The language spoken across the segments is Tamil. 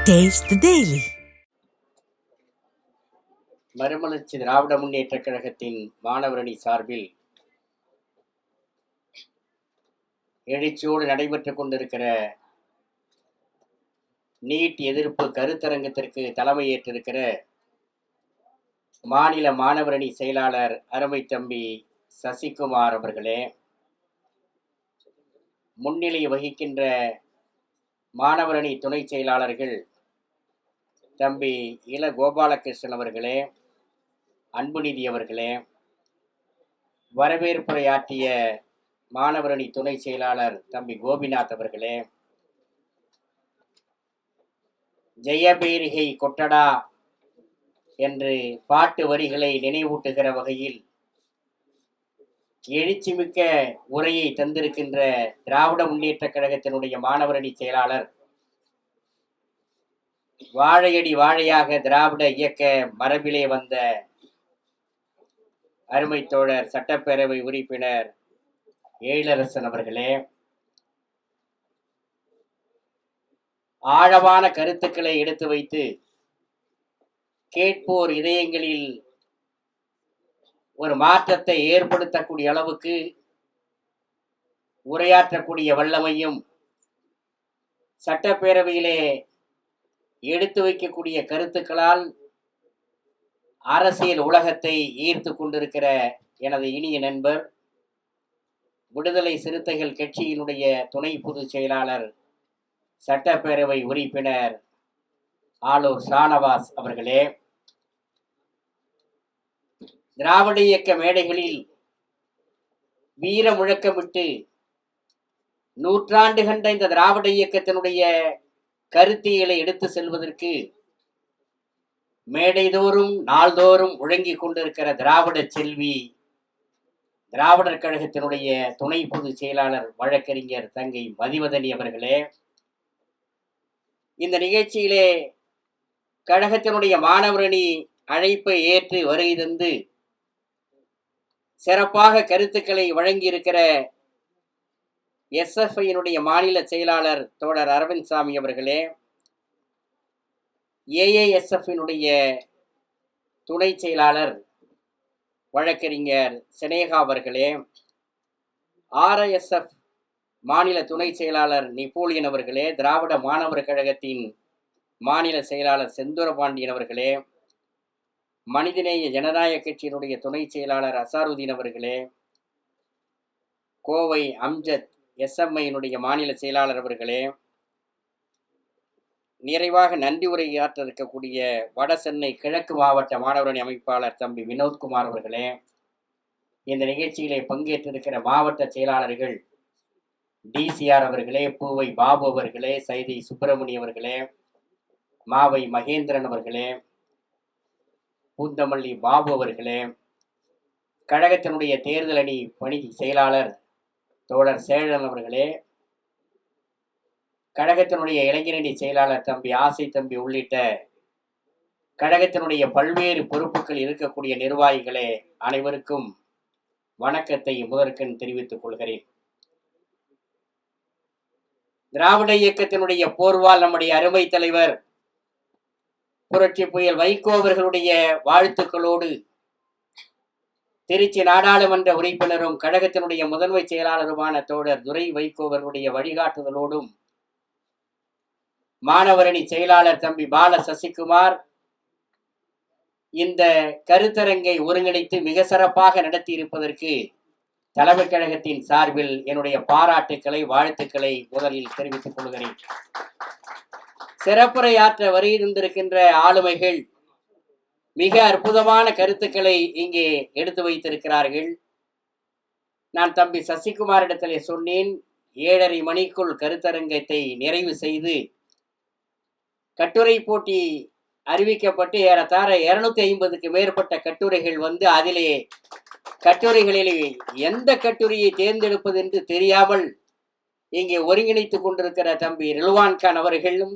Taste the Daily. மறுமலர்ச்சி திராவிட முன்னேற்றக் கழகத்தின் மாணவரணி சார்பில் எழுச்சியோடு நடைபெற்றுக் கொண்டிருக்கிற நீட் எதிர்ப்பு கருத்தரங்கத்திற்கு தலைமையேற்றிருக்கிற மாநில மாணவரணி செயலாளர் அருமை தம்பி சசிகுமார் அவர்களே, முன்னிலை வகிக்கின்ற மாணவரணி துணை செயலாளர்கள் தம்பி இள கோபாலகிருஷ்ணன் அவர்களே, அன்புநிதி அவர்களே, வரவேற்புரையாற்றிய மாணவரணி துணை செயலாளர் தம்பி கோபிநாத் அவர்களே, ஜெயபேரிகை கொட்டடா என்று பாட்டு வரிகளை நினைவூட்டுகிற வகையில் எழுச்சிமிக்க உரையை தந்திருக்கின்ற திராவிட முன்னேற்ற கழகத்தினுடைய மாணவரணி செயலாளர், வாழையடி வாழையாக திராவிட இயக்க மரபிலே வந்த அருமை தோழர் சட்டப்பேரவை உறுப்பினர் எழிலரசன் அவர்களே, ஆழமான கருத்துக்களை எடுத்து வைத்து கேட்போர் இதயங்களில் ஒரு மாற்றத்தை ஏற்படுத்தக்கூடிய அளவுக்கு உரையாற்றக்கூடிய வல்லமையும், சட்டப்பேரவையிலே எடுத்து வைக்கக்கூடிய கருத்துக்களால் அரசியல் உலகத்தை ஈர்த்து கொண்டிருக்கிற எனது இனிய நண்பர், விடுதலை சிறுத்தைகள் கட்சியினுடைய துணை பொதுச் செயலாளர் சட்டப்பேரவை உறுப்பினர் ஆலூர் ஷானவாஸ் அவர்களே, திராவிட இயக்க மேடைகளில் வீர முழக்கமிட்டு நூற்றாண்டு கண்ட இந்த திராவிட இயக்கத்தினுடைய கருத்தியலை எடுத்து செல்வதற்கு மேடைதோறும் நாள்தோறும் முழங்கிக் கொண்டிருக்கிற திராவிட செல்வி, திராவிடர் கழகத்தினுடைய துணை பொதுச் செயலாளர் வழக்கறிஞர் தங்கை மதிவதனி அவர்களே, இந்த நிகழ்ச்சியிலே கழகத்தினுடைய மாணவரணி அழைப்பை ஏற்று வருகை தந்து சிறப்பாக கருத்துக்களை வழங்கியிருக்கிற எஸ்எஃப்ஐயினுடைய மாநில செயலாளர் தோழர் அரவிந்த் சாமி அவர்களே, ஏஏஎஸ்எஃப்னுடைய துணை செயலாளர் வழக்கறிஞர் சினேகா அவர்களே, ஆர்எஸ்எஃப் மாநில துணை செயலாளர் நெப்போலியன் அவர்களே, திராவிட மாணவர் கழகத்தின் மாநில செயலாளர் செந்தூரபாண்டியன் அவர்களே, மனிதநேய ஜனநாயக கட்சியினுடைய துணை செயலாளர் அசாருதீன் அவர்களே, கோவை அம்ஜத் எஸ்எம்ஐயினுடைய மாநில செயலாளர் அவர்களே, நிறைவாக நன்றி உரையாற்ற இருக்கக்கூடிய வட சென்னை கிழக்கு மாவட்ட மாணவரணி அமைப்பாளர் தம்பி வினோத்குமார் அவர்களே, இந்த நிகழ்ச்சியிலே பங்கேற்றிருக்கிற மாவட்ட செயலாளர்கள் டிசிஆர் அவர்களே, பூவை பாபு அவர்களே, சைதை சுப்பிரமணி அவர்களே, மாவை மகேந்திரன் அவர்களே, பூந்தமல்லி பாபு அவர்களே, கழகத்தினுடைய தேர்தல் அணி பணி செயலாளர் தோழர் சேழன் அவர்களே, கழகத்தினுடைய இளைஞரணி செயலாளர் தம்பி ஆசை தம்பி உள்ளிட்ட கழகத்தினுடைய பல்வேறு பொறுப்புகள் இருக்கக்கூடிய நிர்வாகிகளே, அனைவருக்கும் வணக்கத்தை முதற்கண் தெரிவித்துக் கொள்கிறேன். திராவிட இயக்கத்தினுடைய போர்வால் நம்முடைய அருமை தலைவர் புரட்சி புயல் வைகோ அவர்களுடைய வாழ்த்துக்களோடு திருச்சி நாடாளுமன்ற உறுப்பினரும் கழகத்தினுடைய முதன்மை செயலாளருமான தோழர் துரை வைகோ அவர்களுடைய வழிகாட்டுதலோடும் மாணவரணி செயலாளர் தம்பி பால சசிகுமார் இந்த கருத்தரங்கை ஒருங்கிணைத்து மிக சிறப்பாக நடத்தி இருப்பதற்கு தலைமை கழகத்தின் சார்பில் என்னுடைய பாராட்டுக்களை வாழ்த்துக்களை முதலில் தெரிவித்துக் கொள்கிறேன். சிறப்புரையாற்ற வருகின்றிருக்கின்ற ஆளுமைகள் மிக அற்புதமான கருத்துக்களை இங்கே எடுத்து வைத்திருக்கிறார்கள். நான் தம்பி சசிகுமாரிடத்திலே சொன்னேன், 7:30 மணிக்குள் கருத்தரங்கத்தை நிறைவு செய்து கட்டுரை போட்டி அறிவிக்கப்பட்டு ஏறத்தாழ 250க்கு மேற்பட்ட கட்டுரைகள் வந்து அதிலே கட்டுரைகளில் எந்த கட்டுரையை தேர்ந்தெடுப்பது என்று தெரியாமல் இங்கே ஒருங்கிணைத்துக் கொண்டிருக்கிற தம்பி ரில்வான்கான் அவர்களும்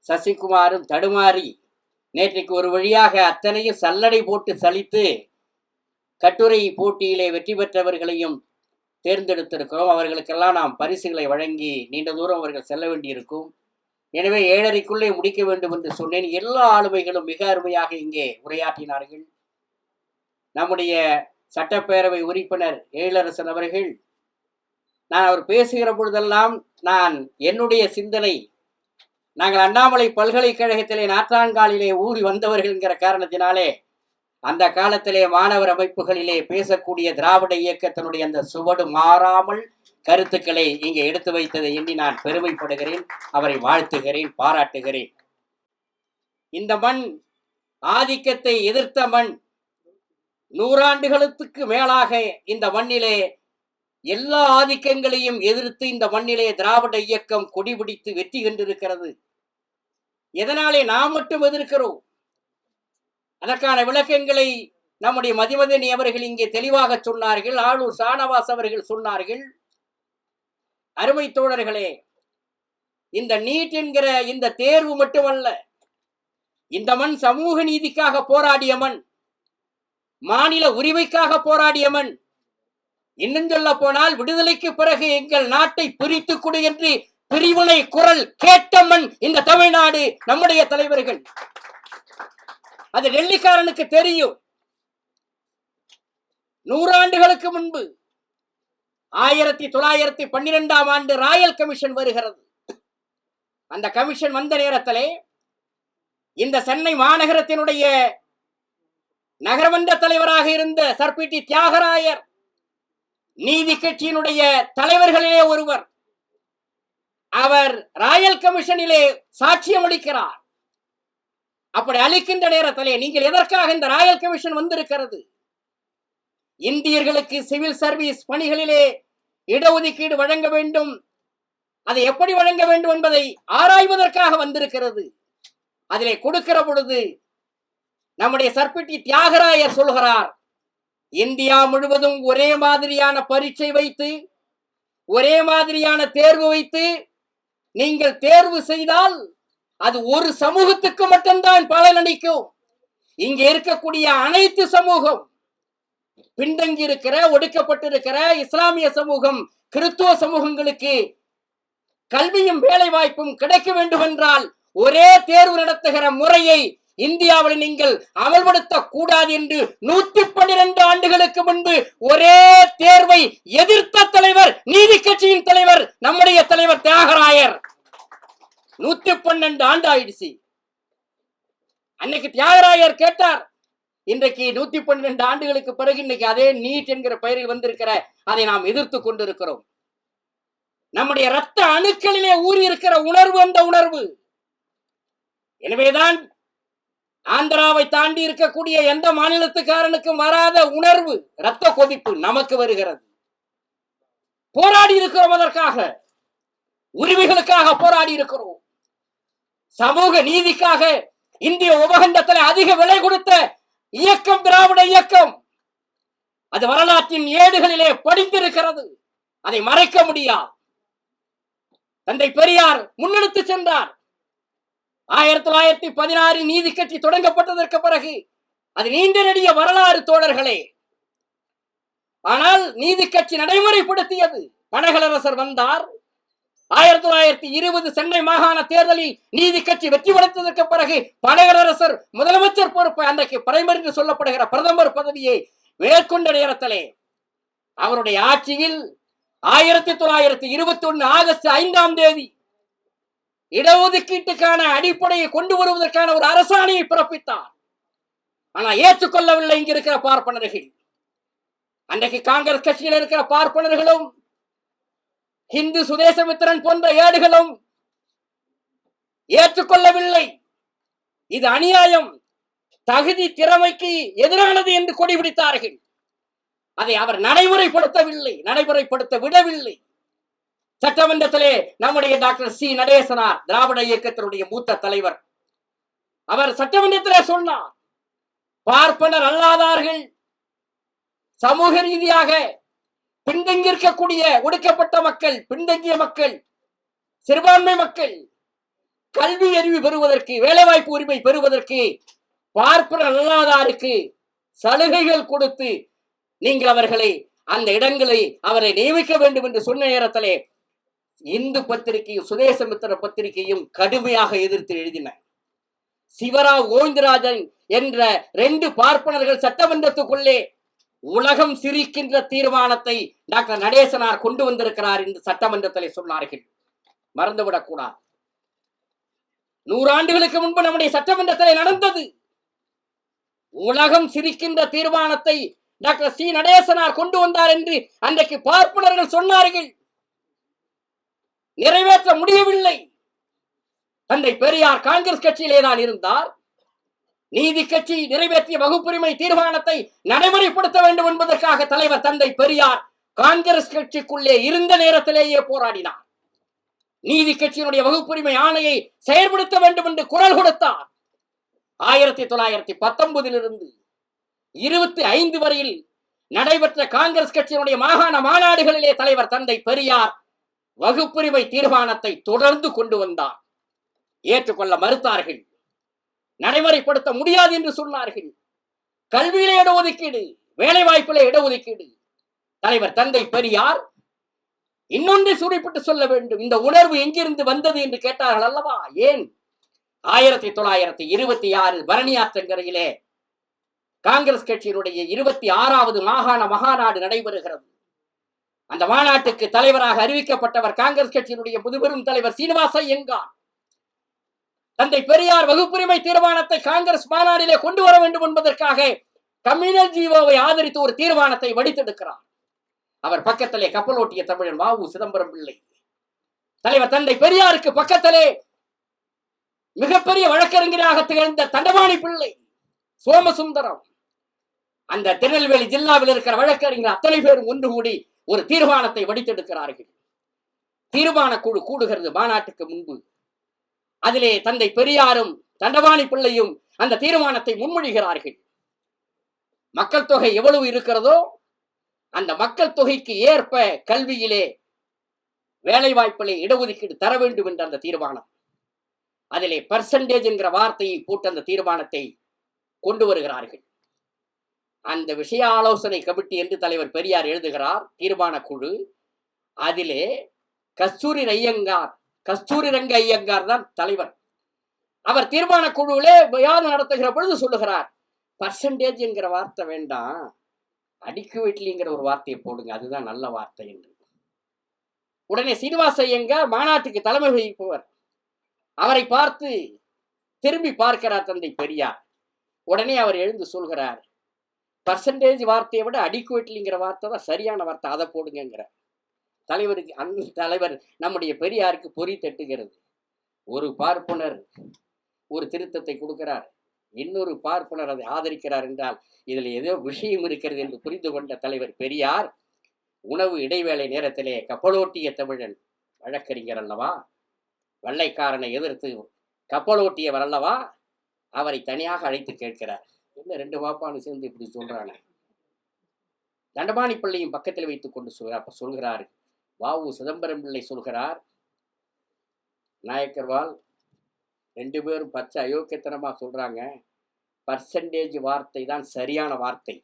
சசிகுமாரும் தடுமாறி நேற்றைக்கு ஒரு வழியாக அத்தனையும் சல்லடை போட்டு சலித்து கட்டுரை போட்டியிலே வெற்றி பெற்றவர்களையும் தேர்ந்தெடுத்திருக்கிறோம். அவர்களுக்கெல்லாம் நாம் பரிசுகளை வழங்கி நீண்ட தூரம் அவர்கள் செல்ல வேண்டியிருக்கும். எனவே 7:30க்குள்ளே முடிக்க வேண்டும் என்று சொன்னேன். எல்லா ஆளுமைகளும் மிக அருமையாக இங்கே உரையாற்றினார்கள். நம்முடைய சட்டப்பேரவை உறுப்பினர் எழிலரசன் அவர்கள், நான் அவர் பேசுகிற பொழுதெல்லாம் என்னுடைய சிந்தனை, நாங்கள் அண்ணாமலை பல்கலைக்கழகத்திலே நாற்றாங்காலிலே ஊறி வந்தவர்கள் என்கிற காரணத்தினாலே அந்த காலத்திலே மாணவர் அமைப்புகளிலே பேசக்கூடிய திராவிட இயக்கத்தினுடைய அந்த சுவடு மாறாமல் கருத்துக்களை இங்கே எடுத்து வைத்ததை எண்ணி நான் பெருமைப்படுகிறேன், அவரை வாழ்த்துகிறேன், பாராட்டுகிறேன். இந்த மண் ஆதிக்கத்தை எதிர்த்த மண். 100 ஆண்டுகளுக்கு மேலாக இந்த மண்ணிலே எல்லா ஆதிக்கங்களையும் எதிர்த்து இந்த மண்ணிலே திராவிட இயக்கம் கொடிபிடித்து வெற்றி கண்டிருக்கிறது. எதனாலே நாம் மட்டும் எதிர்க்கிறோம்? அதற்கான விளக்கங்களை நம்முடைய மதிவதனி அவர்கள் இங்கே தெளிவாக சொன்னார்கள். ஆளூர் ஷானவாஸ் அவர்கள் சொன்னார்கள். அருமை தோழர்களே, இந்த நீட் என்கிற இந்த தேர்வு மட்டுமல்ல, இந்த மண் சமூக நீதிக்காக போராடிய மண், மாநில உரிமைக்காக போராடிய மண். இன்னும் சொல்ல போனால் விடுதலைக்கு பிறகு எங்கள் நாட்டை பிரித்து கொடு என்று பிரிவினை குரல் கேட்ட மண் இந்த தமிழ்நாடு. நம்முடைய தலைவர்கள், அது டெல்லிக்காரனுக்கு தெரியும். 100 ஆண்டுகளுக்கு முன்பு 1912ஆம் ஆண்டு ராயல் கமிஷன் வருகிறது. அந்த கமிஷன் வந்த நேரத்திலே இந்த சென்னை மாநகரத்தினுடைய நகரமன்ற தலைவராக இருந்த சர்பிடி தியாகராயர் நீதி கட்சியினுடைய தலைவர்களிலே ஒருவர். அவர் ராயல் கமிஷனிலே சாட்சியம் அளிக்கிறார். அப்படி அளிக்கின்ற நேரத்திலே, நீங்கள் எதற்காக இந்த ராயல் கமிஷன் வந்திருக்கிறது? இந்தியர்களுக்கு சிவில் சர்வீஸ் பணிகளிலே இடஒதுக்கீடு வழங்க வேண்டும், அதை எப்படி வழங்க வேண்டும் என்பதை ஆராய்வதற்காக வந்திருக்கிறது. அதிலே கொடுக்கிற பொழுது நம்முடைய சர்பிடி தியாகராயர் சொல்கிறார், இந்தியா முழுவதும் ஒரே மாதிரியான பரீட்சை வைத்து, ஒரே மாதிரியான தேர்வு வைத்து நீங்கள் தேர்வு செய்தால் அது ஒரு சமூகத்துக்கு மட்டும்தான் பலனளிக்கும். இங்கே இருக்கக்கூடிய அனைத்து சமூகம், பின்தங்கி இருக்கிற, ஒடுக்கப்பட்டிருக்கிற இஸ்லாமிய சமூகம், கிறிஸ்துவ சமூகங்களுக்கு கல்வியும் வேலை வாய்ப்பும் கிடைக்க வேண்டும் என்றால் ஒரே தேர்வு நடத்துகிற முறையை இந்தியாவில் நீங்கள் அமல்படுத்த கூடாது என்று 112 ஆண்டுகளுக்கு முன்பு ஒரே தேர்வை எதிர்த்த தலைவர் நீதி கட்சியின் தலைவர் நம்முடைய தலைவர் தியாகராயர். 112 ஆண்டு ஆயிடுச்சு. அன்னைக்கு தியாகராயர் கேட்டார். இன்றைக்கு 112 ஆண்டுகளுக்கு பிறகு இன்னைக்கு அதே நீட் என்கிற பெயரில் வந்திருக்கிற அதை நாம் எதிர்த்து கொண்டிருக்கிறோம். நம்முடைய இரத்த அணுக்களிலே ஊறி இருக்கிற உணர்வு அந்த உணர்வு. எனவேதான் ஆந்திராவை தாண்டி இருக்கக்கூடிய எந்த மாநிலத்துக்காரனுக்கும் வராத உணர்வு, இரத்த கொதிப்பு நமக்கு வருகிறது. போராடி இருக்கிறோம், அதற்காக உரிமைகளுக்காக போராடி இருக்கிறோம். சமூக நீதிக்காக இந்திய உபகண்டத்தில் அதிக விலை கொடுத்த இயக்கம் திராவிட இயக்கம். அது வரலாற்றின் ஏடுகளிலே படித்திருக்கிறது, அதை மறைக்க முடியாது. தந்தை பெரியார் முன்னெடுத்து சென்றார். 1916 நீதி கட்சி தொடங்கப்பட்டதற்கு பிறகு அது நீண்ட நெடிய வரலாறு தோழர்களே. ஆனால் நீதி கட்சி நடைமுறைப்படுத்தியது. பனகலரசர் வந்தார். 1920 சென்னை மாகாண தேர்தலில் நீதி கட்சி வெற்றி படைத்ததற்கு பிறகு பனகலரசர் முதலமைச்சர் பொறுப்பை, அன்றைக்கு பிரைமரி என்று சொல்லப்படுகிற பிரதமர் பதவியை மேற்கொண்ட நேரத்திலே அவருடைய ஆட்சியில் 1921 ஆகஸ்ட் 5ஆம் தேதி இடஒதுக்கீட்டுக்கான அடிப்படையை கொண்டு வருவதற்கான ஒரு அரசாணையை பிறப்பித்தார். ஆனால் ஏற்றுக்கொள்ளவில்லை இங்க இருக்கிற பார்ப்பனர்கள். அன்றைக்கு காங்கிரஸ் கட்சியில் இருக்கிற பார்ப்பனர்களும் இந்து சுதேசமித்திரன் போன்ற ஏடுகளும் ஏற்றுக்கொள்ளவில்லை. இது அநியாயம், தகுதி திறமைக்கு எதிரானது என்று கொடிபிடித்தார்கள். அதை அவர் நடைமுறைப்படுத்தவில்லை, நடைமுறைப்படுத்த விடவில்லை. சட்டமன்றத்திலே நம்முடைய டாக்டர் சி நடேசனார், திராவிட இயக்கத்தினுடைய மூத்த தலைவர், அவர் சட்டமன்றத்திலே சொன்னார், பார்ப்பனர் அல்லாதார்கள், சமூக ரீதியாக பின்தங்கி இருக்கக்கூடிய ஒடுக்கப்பட்ட மக்கள், பின்தங்கிய மக்கள், சிறுபான்மை மக்கள் கல்வி அறிவு பெறுவதற்கு, வேலைவாய்ப்பு உரிமை பெறுவதற்கு பார்ப்பனர் அல்லாதாருக்கு சலுகைகள் கொடுத்து நீங்கள் அவர்களை அந்த இடங்களை அவரை நியமிக்க வேண்டும் என்று சொன்ன நேரத்திலே இந்து பத்திரிகையும் சுதேசமித்திர பத்திரிகையும் கடுமையாக எதிர்த்து எழுதின. சிவராவ் கோவிந்தராஜன் என்ற 2 பார்ப்பனர்கள் சட்டமன்றத்துக்குள்ளே உலகம் சிரிக்கின்ற தீர்மானத்தை டாக்டர் நடேசனார் கொண்டு வந்திருக்கிறார் என்று சட்டமன்றத்தில் சொன்னார்கள். மறந்துவிடக் கூடாது. 100 ஆண்டுகளுக்கு முன்பு நம்முடைய சட்டமன்றத்தில் நடந்தது. உலகம் சிரிக்கின்ற தீர்மானத்தை டாக்டர் சி நடேசனார் கொண்டு வந்தார் என்று அன்றைக்கு பார்ப்பனர்கள் சொன்னார்கள். நிறைவேற்ற முடியவில்லை. தந்தை பெரியார் காங்கிரஸ் கட்சியிலே தான் இருந்தார். நீதி கட்சி நிறைவேற்றிய வகுப்புரிமை தீர்மானத்தை நடைமுறைப்படுத்த வேண்டும் என்பதற்காக தலைவர் தந்தை பெரியார் காங்கிரஸ் கட்சிக்குள்ளே இருந்த நேரத்திலேயே போராடினார். நீதி கட்சியினுடைய வகுப்புரிமை ஆணையை செயல்படுத்த வேண்டும் என்று குரல் கொடுத்தார். 1919 25 வரையில் நடைபெற்ற காங்கிரஸ் கட்சியினுடைய மாகாண மாநாடுகளிலே தலைவர் தந்தை பெரியார் வகுப்புரிமை தீர்மானத்தை தொடர்ந்து கொண்டு வந்தார். ஏற்றுக்கொள்ள மறுத்தார்கள். நடைமுறைப்படுத்த முடியாது என்று சொன்னார்கள். கல்வியிலே இடஒதுக்கீடு, வேலை வாய்ப்பிலே இடஒதுக்கீடு. தலைவர் தந்தை பெரியார் இன்னொன்று சுரிப்பட்டு சொல்ல வேண்டும். இந்த உணர்வு எங்கிருந்து வந்தது என்று கேட்டார்கள் அல்லவா? ஏன் 1926 பரணி ஆற்றங்கரையிலே காங்கிரஸ் கட்சியினுடைய 26வது மாகாண மகாநாடு நடைபெறுகிறது. அந்த மாநாட்டுக்கு தலைவராக அறிவிக்கப்பட்டவர் காங்கிரஸ் கட்சியினுடைய முதுபெரும் தலைவர் சீனிவாச ஐயங்கார். தந்தை பெரியார் வகுப்புரிமை தீர்மானத்தை காங்கிரஸ் மாநாட்டிலே கொண்டு வர வேண்டும் என்பதற்காக கம்யூனல் ஜீவோவை ஆதரித்து ஒரு தீர்மானத்தை வடித்தெடுக்கிறார். அவர் பக்கத்திலே கப்பலோட்டிய தமிழன் வ.உ. சிதம்பரம் பிள்ளை. தலைவர் தந்தை பெரியாருக்கு பக்கத்திலே மிகப்பெரிய வழக்கறிஞராக திகழ்ந்த தண்டபாணி பிள்ளை, சோமசுந்தரம். அந்த திருநெல்வேலி ஜில்லாவில் இருக்கிற வழக்கறிஞர் அத்தனை பேரும் ஒன்று கூடி ஒரு தீர்மானத்தை வடித்தெடுக்கிறார்கள். தீர்மான குழு கூடுகிறது மாநாட்டுக்கு முன்பு. அதிலே தந்தை பெரியாரும் தண்டபாணி பிள்ளையும் அந்த தீர்மானத்தை முன்மொழிகிறார்கள். மக்கள் தொகை எவ்வளவு இருக்கிறதோ அந்த மக்கள் தொகைக்கு ஏற்ப கல்வியிலே வேலை வாய்ப்பிலே இடஒதுக்கீடு தர வேண்டும் என்ற அந்த தீர்மானம். அதிலே பர்சன்டேஜ் என்கிற வார்த்தையை போட்டு அந்த தீர்மானத்தை கொண்டு வருகிறார்கள். அந்த விஷய ஆலோசனை கமிட்டி என்று தலைவர் பெரியார் எழுதுகிறார். தீர்மான குழு. அதிலே கஸ்தூரி ரங்க ஐயங்கார் தான் தலைவர். அவர் தீர்மான குழுவிலே விவாதம் நடத்துகிற பொழுது சொல்லுகிறார், பர்சன்டேஜ் என்கிற வார்த்தை வேண்டாம், அடிக்குவேட்லிங்கிற ஒரு வார்த்தையை போடுங்க, அதுதான் நல்ல வார்த்தை என்று. உடனே சீனிவாச ஐயங்கார் மாநாட்டுக்கு தலைமை வகிப்பவர். அவரை பார்த்து திரும்பி பார்க்கிறார் தந்தை பெரியார். உடனே அவர் எழுந்து சொல்கிறார், பர்சன்டேஜ் வார்த்தையை விட அடிக்குவேட்லிங்கிற வார்த்தை தான் சரியான வார்த்தை, அதை போடுங்கிற. தலைவருக்கு அந்த தலைவர் நம்முடைய பெரியாருக்கு பொறி தட்டுகிறது. ஒரு பார்ப்பனர் ஒரு திருத்தத்தை கொடுக்கிறார், இன்னொரு பார்ப்பனர் அதை ஆதரிக்கிறார் என்றால் இதில் ஏதோ விஷயம் இருக்கிறது என்று புரிந்து கொண்ட தலைவர் பெரியார் உணவு இடைவேளை நேரத்திலே கப்பலோட்டிய தமிழன் வழக்கறிஞர் அல்லவா, வெள்ளைக்காரனை எதிர்த்து கப்பலோட்டியவர் அல்லவா, அவரை தனியாக அழைத்து கேட்கிறார். என்ன 2 பாப்பான்னு சேர்ந்து இப்படி சொல்றாங்க. தண்டபாணி பிள்ளையும் பக்கத்தில் வைத்துக் கொண்டு சொல்கிறார். வ.உ. சிதம்பரம் பிள்ளை சொல்கிறார், நாயக்கர்வால் 2 பேரும் பச்சை அயோக்கியத்தனமா சொல்றாங்க, பர்சன்டேஜ் வார்த்தை தான் சரியான வார்த்தை.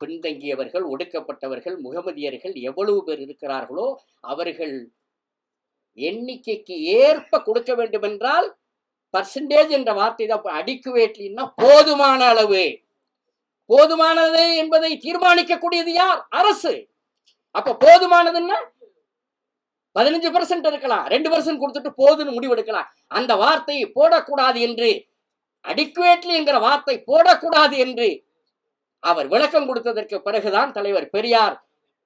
பின்தங்கியவர்கள், ஒடுக்கப்பட்டவர்கள், முகமதியர்கள் எவ்வளவு பேர் இருக்கிறார்களோ அவர்கள் எண்ணிக்கைக்கு ஏற்ப கொடுக்க வேண்டும் என்றால் பர்சன்டேஜ் என்ற வார்த்தை தான். அடிக்குவேட்லின்னா போதுமான அளவு. போதுமானது என்பதை தீர்மானிக்கக்கூடியது யார்? அரசு. அப்ப போதுமானதுன்னா 15% இருக்கலாம், 2% கொடுத்துட்டு போதுன்னு முடிவெடுக்கலாம். அந்த வார்த்தையை போடக்கூடாது என்று, அடிக்குவேட்லி என்கிற வார்த்தை போடக்கூடாது என்று அவர் விளக்கம் கொடுத்ததற்கு பிறகுதான் தலைவர் பெரியார்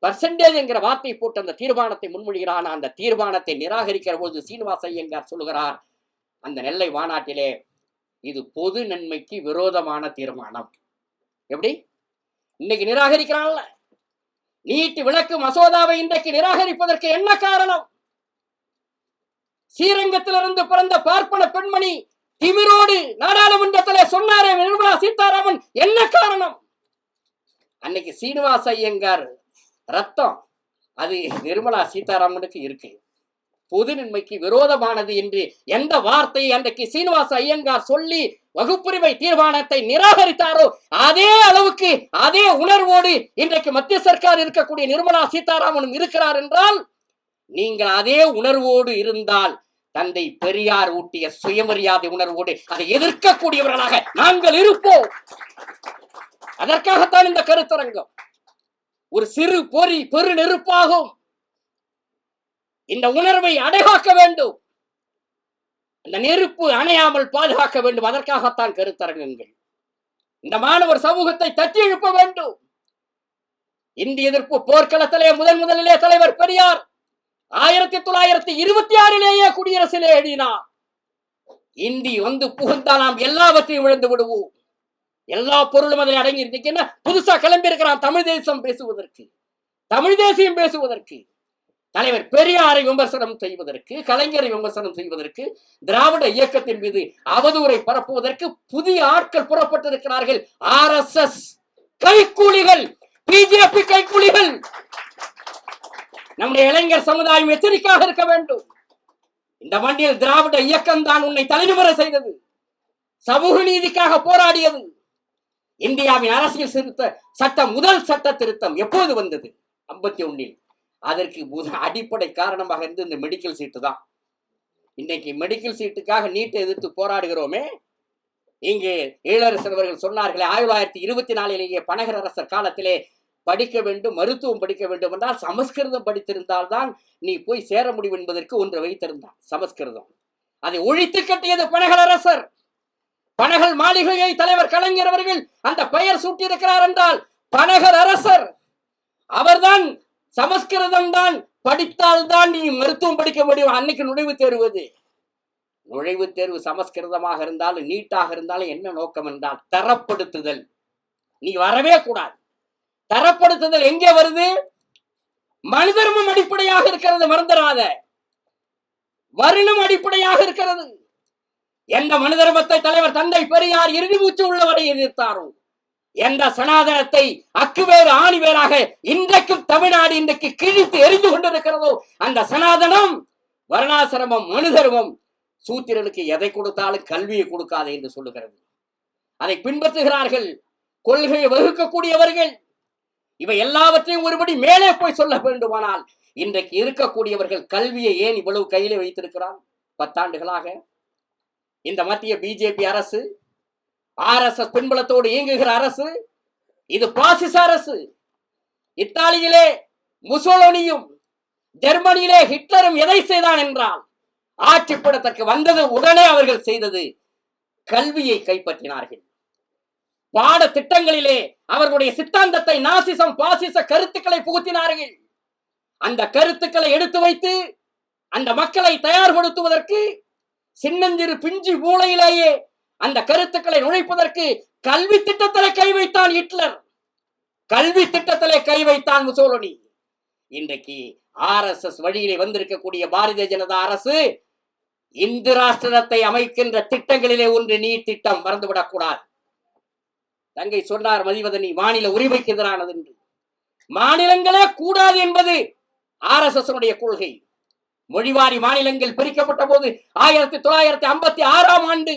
பர்சன்டேஜ் என்கிற வார்த்தை போட்டு அந்த தீர்மானத்தை முன்மொழிகிறான். அந்த தீர்மானத்தை நிராகரிக்கிற போது சீனிவாச ஐயங்கார் சொல்லுகிறார் அந்த நெல்லை மாநாட்டிலே, இது பொது நன்மைக்கு விரோதமான தீர்மானம். எப்படி இன்னைக்கு நிராகரிக்கிறான்ல, நீட்டு விளக்கு மசோதாவை இன்றைக்கு நிராகரிப்பதற்கு என்ன காரணம்? ஸ்ரீரங்கத்திலிருந்து பிறந்த பார்ப்பன பெண்மணி திமிரோடு நாடாளுமன்றத்தில் சொன்னாரே நிர்மலா சீதாராமன், என்ன காரணம்? அன்னைக்கு சீனிவாச ஐயங்கார் ரத்தம் அது நிர்மலா சீதாராமனுக்கு இருக்கு. பொது நன்மைக்கு விரோதமானது என்று எந்த வார்த்தையை அன்றைக்கு சீனிவாச ஐயங்கார் சொல்லி வகுப்புரிமை தீர்மானத்தை நிராகரித்தாரோ அதே அளவுக்கு அதே உணர்வோடு இன்றைக்கு மத்திய சர்க்கார் இருக்கக்கூடிய நிர்மலா சீதாராமனும் இருக்கிறார் என்றால் நீங்கள் அதே உணர்வோடு இருந்தால் தந்தை பெரியார் ஊட்டிய சுயமரியாதை உணர்வோடு அதை எதிர்க்கக்கூடியவர்களாக நாங்கள் இருப்போம். அதற்காகத்தான் இந்த கருத்தரங்கம். ஒரு சிறு பொறி பெரு நெருப்பாகும். இந்த உணர்வை அடைகாக்க வேண்டும். அந்த நெருப்பு அணையாமல் பாதுகாக்க வேண்டும். அதற்காகத்தான் கருத்தரங்கங்கள். இந்த மாணவர் சமூகத்தை தட்டி எழுப்ப வேண்டும். இந்திய எதிர்ப்பு போர்க்களத்திலே முதலிலே தலைவர் பெரியார் 1926 குடியரசிலே எழுதினார். இந்தி வந்து புகுந்தால் நாம் எல்லாவற்றையும் இழந்து விடுவோம். எல்லா பொருளும் அதில் அடங்கி இருக்கு. புதுசா கிளம்பி இருக்கிறான் தமிழ் தேசம் பேசுவதற்கு, தமிழ் தேசியம் பேசுவதற்கு, தலைவர் பெரியாரை விமர்சனம் செய்வதற்கு, கலைஞரை விமர்சனம் செய்வதற்கு, திராவிட இயக்கத்தின் மீது அவதூறை பரப்புவதற்கு புதிய ஆட்கள் புறப்பட்டிருக்கிறார்கள். RSS கைக்கூலிகள், BJP கைக்கூலிகள். நம்முடைய இளைஞர் சமுதாயம் எச்சரிக்கையாக இருக்க வேண்டும். இந்த மண்ணில் திராவிட இயக்கம் தான் உன்னை தலைநிமிர செய்தது, சமூக நீதிக்காக போராடியது. இந்தியாவின் அரசியல் சட்டம் முதல் சட்ட திருத்தம் எப்போது வந்தது? 51. அதற்கு அடிப்படை காரணமாக இருந்து இந்த மெடிக்கல் சீட்டு தான். இன்னைக்கு மெடிக்கல் சீட்டுக்காக நீட்டை எதிர்த்து போராடுகிறோமே. இங்கே ஈழரசர் அவர்கள் சொன்னார்களே, 1924 பனகர் அரசர் காலத்திலே படிக்க வேண்டும், மருத்துவம் படிக்க வேண்டும் என்றால் சமஸ்கிருதம் படித்திருந்தால் தான் நீ போய் சேர முடியும் என்பதற்கு ஒன்று வைத்திருந்தான், சமஸ்கிருதம். அதை ஒழித்து கட்டியது பனகல் அரசர். பனகல் மாளிகையை தலைவர் கலைஞர் அவர்கள் அந்த பெயர் சூட்டியிருக்கிறார் என்றால் பனகர் அரசர். அவர்தான் சமஸ்கிருதம் தான் படித்தால் தான் நீ மருத்துவம் படிக்க முடியும். அன்னைக்கு நுழைவுத் தேர்வு சமஸ்கிருதமாக இருந்தாலும் நீட்டாக இருந்தாலும் என்ன நோக்கம் என்றால் தரப்படுத்துதல். நீ வரவே கூடாது. தரப்படுத்துதல் எங்கே வருது? மனிதர்மம் அடிப்படையாக இருக்கிறது, மறந்துடாத. வருணம் அடிப்படையாக இருக்கிறது. எந்த மனிதர்மத்தை தலைவர் தந்தை பெரியார் இறுதி மூச்சு உள்ளவரை எதிர்த்தாரோ, என்ற சனாதனத்தை அக்குவேறு ஆணிவேராக இன்றைக்கும் தமிழ்நாடு இன்றைக்கு கிழித்து எரிந்து கொண்டிருக்கிறதோ, அந்த சனாதனம், வர்ணாசிரமம், மனுதர்மம் சூத்திரனுக்கு எதை கொடுத்தாலும் கல்வியை கொடுக்காது என்று சொல்லுகிறது. அதை பின்பற்றுகிறார்கள் கொள்கையை வகுக்கக்கூடியவர்கள். இவை எல்லாவற்றையும் ஒருபடி மேலே போய் சொல்ல வேண்டுமானால் இன்றைக்கு இருக்கக்கூடியவர்கள் கல்வியை ஏன் இவ்வளவு கையிலே வைத்திருக்கிறார்? 10 ஆண்டுகளாக இந்த மத்திய பிஜேபி அரசு, RSS பின்பலத்தோடு இயங்குகிற அரசு, இது பாசிச அரசு. இத்தாலியிலே முசோலினியும் ஜெர்மனியிலே ஹிட்லரும் எதை செய்தான் என்றால், ஆட்சிப்படத்திற்கு வந்தது உடனே அவர்கள் செய்தது கல்வியை கைப்பற்றினார்கள். பாட திட்டங்களிலே அவர்களுடைய சித்தாந்தத்தை, நாசிசம் பாசிச கருத்துக்களை புகுத்தினார்கள். அந்த கருத்துக்களை எடுத்து வைத்து அந்த மக்களை தயார்படுத்துவதற்கு சின்னஞ்சிறு பிஞ்சு மூளையிலேயே அந்த கருத்துக்களை நுழைப்பதற்கு கல்வி திட்டத்திலே கை வைத்தான் ஹிட்லர், கல்வி திட்டத்திலே கை வைத்தான் முசோலினி. இன்றைக்கு RSS வழியிலே வந்திருக்கக்கூடிய பாரதிய ஜனதா அரசு இந்து ராஷ்டிரத்தை அமைக்கின்ற திட்டங்களிலே ஒன்று நீட் திட்டம், மறந்துவிடக் கூடாது. தங்கை சொன்னார் மதிவதனி, மாநில உரிமைக்கு எதிரானது என்று. மாநிலங்களே கூடாது என்பது RSS கொள்கை. மொழிவாரி மாநிலங்கள் பிரிக்கப்பட்ட போது 1956 ஆண்டு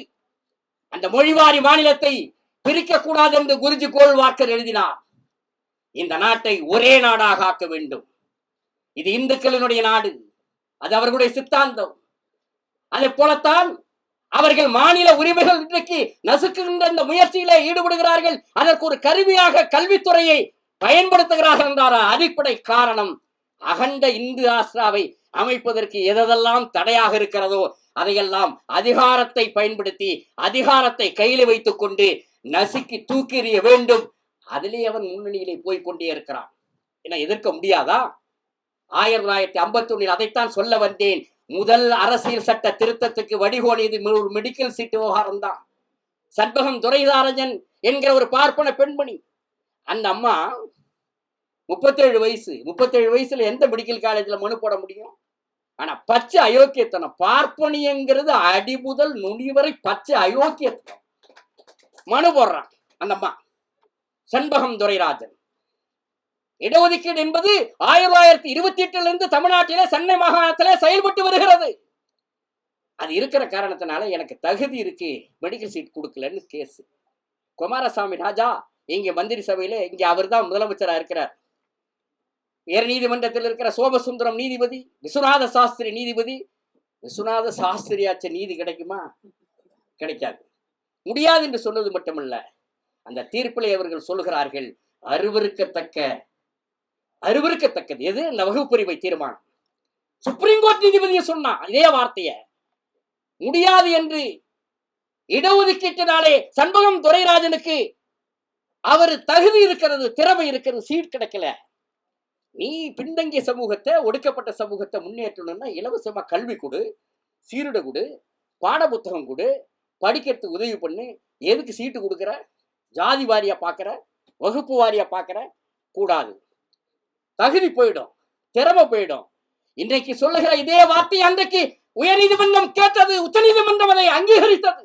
அந்த மொழிவாரி மாநிலத்தை பிரிக்க கூடாது என்று குருஜி கோல்வாக்கர் எழுதினார். இந்த நாட்டை ஒரே நாடாக ஆக்க வேண்டும். இது இந்துக்களினுடைய நாடு, அது அவர்களுடைய சித்தாந்தம். அதை போலத்தான் அவர்கள் மாநில உரிமைகள் இன்றைக்கு நசுக்குகின்ற இந்த முயற்சியிலே ஈடுபடுகிறார்கள். அதற்கு ஒரு கருவியாக கல்வித்துறையை பயன்படுத்துகிறார்கள் என்றார். அடிப்படை காரணம், அகண்ட இந்து ராஷ்டிராவை அமைப்பதற்கு எதெல்லாம் தடையாக இருக்கிறதோ அதையெல்லாம் அதிகாரத்தை பயன்படுத்தி, அதிகாரத்தை கையில் வைத்துக் கொண்டு நசுக்கி தூக்கி எறிய வேண்டும். அதிலே அவன் முன்னணியிலே போய்கொண்டே இருக்கிறான். என்ன எதிர்க்க முடியாதா? 1951 அதைத்தான் சொல்ல வந்தேன். முதல் அரசியல் சட்ட திருத்தத்துக்கு வடிகோலியது ஒரு மெடிக்கல் சீட்டு விவகாரம் தான். சண்பகம் துரைசாரஞ்சன் என்கிற ஒரு பார்ப்பன பெண்மணி, அந்த அம்மா 37 வயசுல எந்த மெடிக்கல் காலேஜ்ல மனு போட முடியும்? ஆனா பச்சை அயோக்கியத்தனம், பார்ப்பனியங்கிறது அடி முதல் நுனி வரை பச்சை அயோக்கியத்தனம். மனு போடுறான் அந்த அம்மா, சண்பகம் துரைராஜன். இடஒதுக்கீடு என்பது 1928 தமிழ்நாட்டிலே சென்னை மாகாணத்திலே செயல்பட்டு வருகிறது. அது இருக்கிற காரணத்தினால எனக்கு தகுதி இருக்கு, மெடிக்கல் சீட் கொடுக்கலன்னு கேஸ். குமாரசாமி ராஜா இங்க மந்திரி சபையில, இங்க அவர் தான் முதலமைச்சரா இருக்கிறார். உயர் நீதிமன்றத்தில் இருக்கிற சோமசுந்தரம் நீதிபதி, விஸ்வநாத சாஸ்திரி நீதிபதி. விஸ்வநாத சாஸ்திரியாச்ச நீதி கிடைக்குமா? கிடைக்காது. முடியாது என்று சொன்னது மட்டுமல்ல, அந்த தீர்ப்பிலே அவர்கள் சொல்லுகிறார்கள், அருவருக்கத்தக்கது எது? அந்த வகுப்புரிமை தீர்மானம். சுப்ரீம் கோர்ட் நீதிபதியை சொன்னா இதே வார்த்தைய முடியாது என்று. இடஒதுக்கீட்டினாலே சண்முகம் துரைராஜனுக்கு அவர் தகுதி இருக்கிறது, திறமை இருக்கிறது, சீட் கிடைக்கல. நீ பின்தங்கிய சமூகத்தை, ஒடுக்கப்பட்ட சமூகத்தை முன்னேற்றணும்னா இலவசமா கல்வி கொடு, சீருடை கொடு, பாட புத்தகம் கொடு, படிக்கிறதுக்கு உதவி பண்ணு. எதுக்கு சீட்டு கொடுக்குற? ஜாதி வாரியா பாக்குற, வகுப்பு வாரியா பாக்குற? கூடாது. தகுதி போயிடும், திறமை போயிடும். இன்றைக்கு சொல்லுகிற இதே வார்த்தை அன்றைக்கு உயர் நீதிமன்றம் கேட்டது, உச்ச நீதிமன்றம் அதை அங்கீகரித்தது.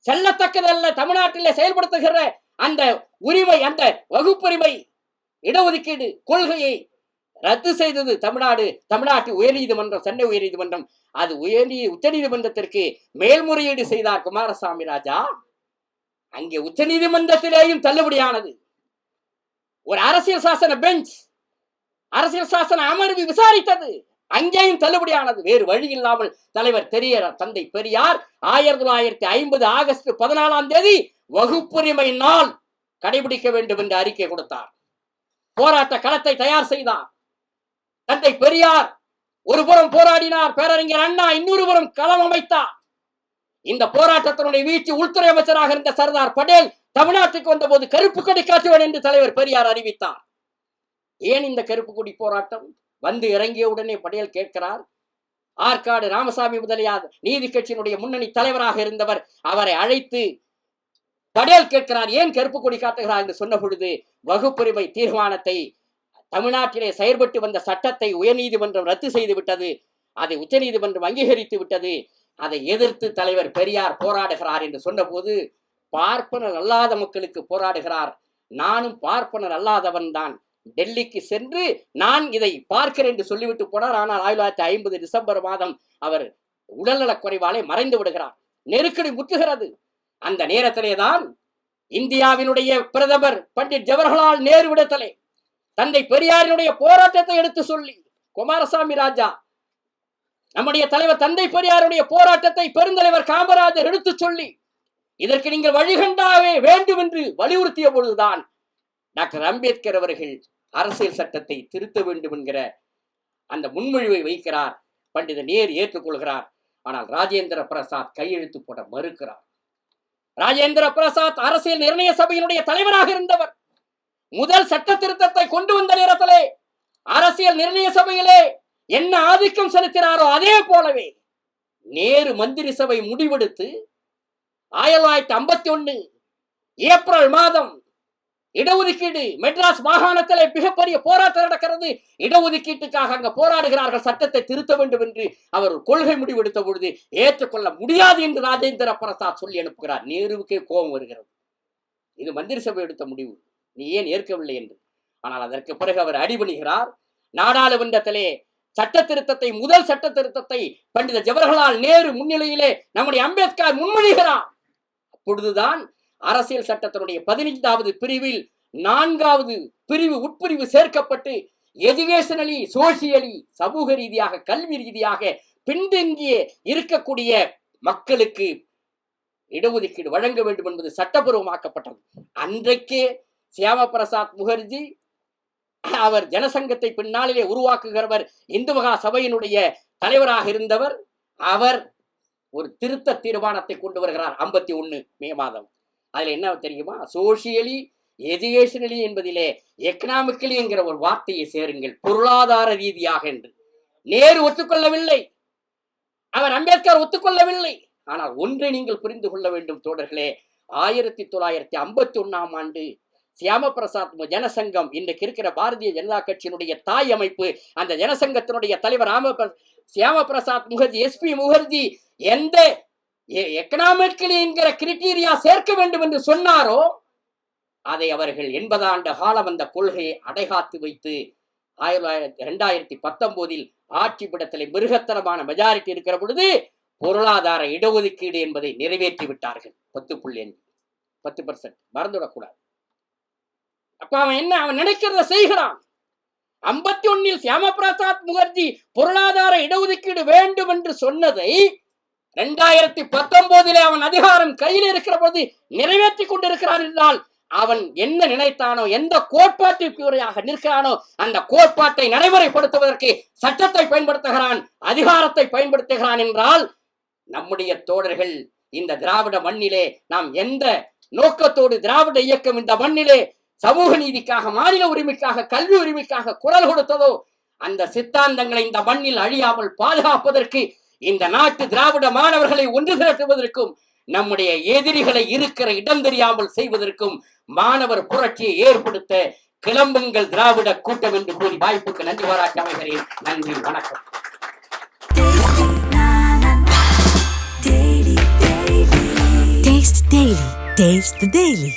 செல்லத்தக்கதல்ல. தமிழ்நாட்டில் செயல்படுத்துகிற அந்த உரிமை, அந்த வகுப்புரிமை, இடஒதுக்கீடு கொள்கையை ரத்து செய்தது தமிழ்நாட்டு உயர்நீதிமன்றம், சென்னை உயர்நீதிமன்றம். அது உச்ச நீதிமன்றத்திற்கு மேல்முறையீடு செய்தார் குமாரசாமி ராஜா. அங்கே உச்ச நீதிமன்றத்திலேயும் தள்ளுபடியானது. ஒரு அரசியல் சாசன பெஞ்ச், அரசியல் சாசன அமர்வு விசாரித்தது, அங்கேயும் தள்ளுபடியானது. வேறு வழி இல்லாமல் தலைவர் தந்தை பெரியார் 1950 ஆகஸ்ட் 14 வகுப்புரிமை நாள் கடைபிடிக்க வேண்டும் என்று அறிக்கை கொடுத்தார். போராட்ட களத்தை தயார் செய்தார். தந்தை பெரியார் ஒரு புறம் போராடினார், பேரறிஞர் அண்ணா இன்னொரு புறம் களம் அமைத்தார். இந்த போராட்டத்தினுடைய வீச்சு உள்துறை அமைச்சராக இருந்த சர்தார் படேல் தமிழ்நாட்டுக்கு வந்த போது கருப்பு கொடி காட்டுவேன் என்று தலைவர் பெரியார் அறிவித்தார். ஏன் இந்த கருப்பு கொடி போராட்டம்? வந்து இறங்கிய உடனே படேல் கேட்கிறார். ஆற்காடு ராமசாமி முதலியார் நீதி கட்சியினுடைய முன்னணி தலைவராக இருந்தவர், அவரை அழைத்து படேல் கேட்கிறார், ஏன் கருப்பு கொடி காட்டுகிறார் என்று சொன்ன பொழுது, வகுப்புரிமை தீர்மானத்தை, தமிழ்நாட்டிலே செயல்பட்டு வந்த சட்டத்தை உயர்நீதிமன்றம் ரத்து செய்து விட்டது, அதை உச்ச நீதிமன்றம் அங்கீகரித்து விட்டது, அதை எதிர்த்து தலைவர் பெரியார் போராடுகிறார் என்று சொன்ன போது, பார்ப்பனர் அல்லாத மக்களுக்கு போராடுகிறார், நானும் பார்ப்பனர் அல்லாதவன் தான், டெல்லிக்கு சென்று நான் இதை பார்க்கிறேன் என்று சொல்லிவிட்டு போனார். ஆனால் 1950 டிசம்பர் மாதம் அவர் உடல்நலக் குறைவாலே மறைந்து விடுகிறார். நெருக்கடி முற்றுகிறது. அந்த நேரத்திலே தான் இந்தியாவினுடைய பிரதமர் பண்டிட் ஜவஹர்லால் நேரு விடத்தலே தந்தை பெரியாரினுடைய போராட்டத்தை எடுத்து சொல்லி, குமாரசாமி ராஜா நம்முடைய தலைவர் தந்தை பெரியாருடைய போராட்டத்தை பெருந்தலைவர் காமராஜர் எடுத்து சொல்லி, இதற்கு நீங்கள் வழிகண்டாவே வேண்டும் என்று வலியுறுத்திய பொழுதுதான் டாக்டர் அம்பேத்கர் அவர்கள் அரசியல் சட்டத்தை திருத்த வேண்டும் என்கிற அந்த முன்மொழிவை வைக்கிறார். பண்டித நேரு ஏற்றுக்கொள்கிறார். ஆனால் ராஜேந்திர பிரசாத் கையெழுத்து போட மறுக்கிறார். ராஜேந்திர பிரசாத் அரசியல் நிர்ணய சபையினுடைய தலைவராக இருந்தவர். முதல் சட்ட திருத்தத்தை கொண்டு வந்த நேரத்திலே அரசியல் நிர்ணய சபையிலே என்ன ஆதிக்கம் செலுத்தினாரோ அதே போலவே நேரு மந்திரி சபை முடிவெடுத்து 1951 ஏப்ரல் மாதம் இடஒதுக்கீடு, மெட்ராஸ் மாகாணத்தில் மிகப்பெரிய போராட்டம் நடக்கிறது. இடஒதுக்கீட்டுக்காக அங்க போராடுகிறார்கள், சட்டத்தை திருத்த வேண்டும் என்று அவர் கொள்கை முடிவெடுத்த பொழுது ஏற்றுக்கொள்ள முடியாது என்று ராஜேந்திர பிரசாத் சொல்லி அனுப்புகிறார். நேருவுக்கே கோபம் வருகிறது. இது மந்திரி சபை எடுத்த முடிவு, நீ ஏன் ஏற்கவில்லை என்று. ஆனால் அதற்கு பிறகு அவர் அடிபணிகிறார். நாடாளுமன்றத்திலே சட்ட திருத்தத்தை, முதல் சட்ட திருத்தத்தை பண்டித ஜவஹர்லால் நேரு முன்னிலையிலே நம்முடைய அம்பேத்கர் முன்மொழிகிறார். அப்பொழுதுதான் அரசியல் சட்டத்தினுடைய 15வது பிரிவில் 4வது பிரிவு உட்பிரிவு சேர்க்கப்பட்டு எஜுகேஷனலி, சோசியலி, சமூக ரீதியாக, கல்வி ரீதியாக பின்தங்கிய இருக்கக்கூடிய மக்களுக்கு இடஒதுக்கீடு வழங்க வேண்டும் என்பது சட்டப்பூர்வமாக்கப்பட்டது. அன்றைக்கே சியாமா பிரசாத் முகர்ஜி, அவர் ஜனசங்கத்தை பின்னாளிலே உருவாக்குகிறவர், இந்து மகா சபையினுடைய தலைவராக இருந்தவர், அவர் ஒரு திருத்த தீர்மானத்தை கொண்டு வருகிறார் 51 மே மாதம். அதுல என்ன தெரியுமா? சோசியலி, எஜுகேஷனலி என்பதிலே எக்கனாமிக்கலி என்கிற ஒரு வார்த்தையை சேருங்கள், பொருளாதார ரீதியாக என்று. நேரு ஒத்துக்கொள்ளவில்லை, அவர் அம்பேத்கர் ஒத்துக்கொள்ளவில்லை. ஆனால் ஒன்றை நீங்கள் புரிந்து கொள்ள வேண்டும் தோழர்களே, 1951ஆம் ஆண்டு சியாம பிரசாத் ஜனசங்கம், இன்றைக்கு இருக்கிற பாரதிய ஜனதா கட்சியினுடைய தாய் அமைப்பு, அந்த ஜனசங்கத்தினுடைய தலைவர் சியாம பிரசாத் முகர்ஜி, எஸ்பி முகர்ஜி எந்த எக்கனாமிக்கலி என்கிற கிரிட்டீரியா சேர்க்க வேண்டும் என்று சொன்னாரோ அதை அவர்கள் 80 ஆண்டு காலம் அந்த கொள்கையை அடைகாத்து வைத்து 2019 ஆட்சி பீடத்திலே மிருகத்தனமான மெஜாரிட்டி இருக்கிற பொழுது பொருளாதார இடஒதுக்கீடு என்பதை நிறைவேற்றி விட்டார்கள். 10% மறந்துவிடக்கூடாது. அப்ப அவன் என்ன, அவன் நினைக்கிறத செய்கிறான். 51 சியாமா பிரசாத் முகர்ஜி பொருளாதார இடஒதுக்கீடு வேண்டும் என்று சொன்னதை 2019 அவன் அதிகாரம் கையில் இருக்கிற போது நிறைவேற்றி கொண்டிருக்கிறான் என்றால் அவன் என்ன நினைத்தானோ, எந்த கோட்பாட்டிற்கு உரையாக நிற்கிறானோ அந்த கோட்பாட்டை நடைமுறைப்படுத்துவதற்கு சட்டத்தை பயன்படுத்துகிறான், அதிகாரத்தை பயன்படுத்துகிறான் என்றால் நம்முடைய தோழர்கள் இந்த திராவிட மண்ணிலே நாம் எந்த நோக்கத்தோடு திராவிட இயக்கம் இந்த மண்ணிலே சமூக நீதிக்காக, மாநில உரிமைக்காக, கல்வி உரிமைக்காக குரல் கொடுத்ததோ அந்த சித்தாந்தங்களை இந்த மண்ணில் அழியாமல் பாதுகாப்பதற்கு, இந்த நாட்டு திராவிட மாணவர்களை ஒன்று திரட்டுவதற்கும், நம்முடைய எதிரிகளை இருக்கிற இடம் தெரியாமல் செய்வதற்கும் மாணவர் புரட்சியை ஏற்படுத்த கிளம்புங்கள் திராவிட கூட்டம் என்று கூறி வாய்ப்புக்கு நன்றி பாராட்டி அமைகிறேன். நன்றி, வணக்கம். Taste the Daily.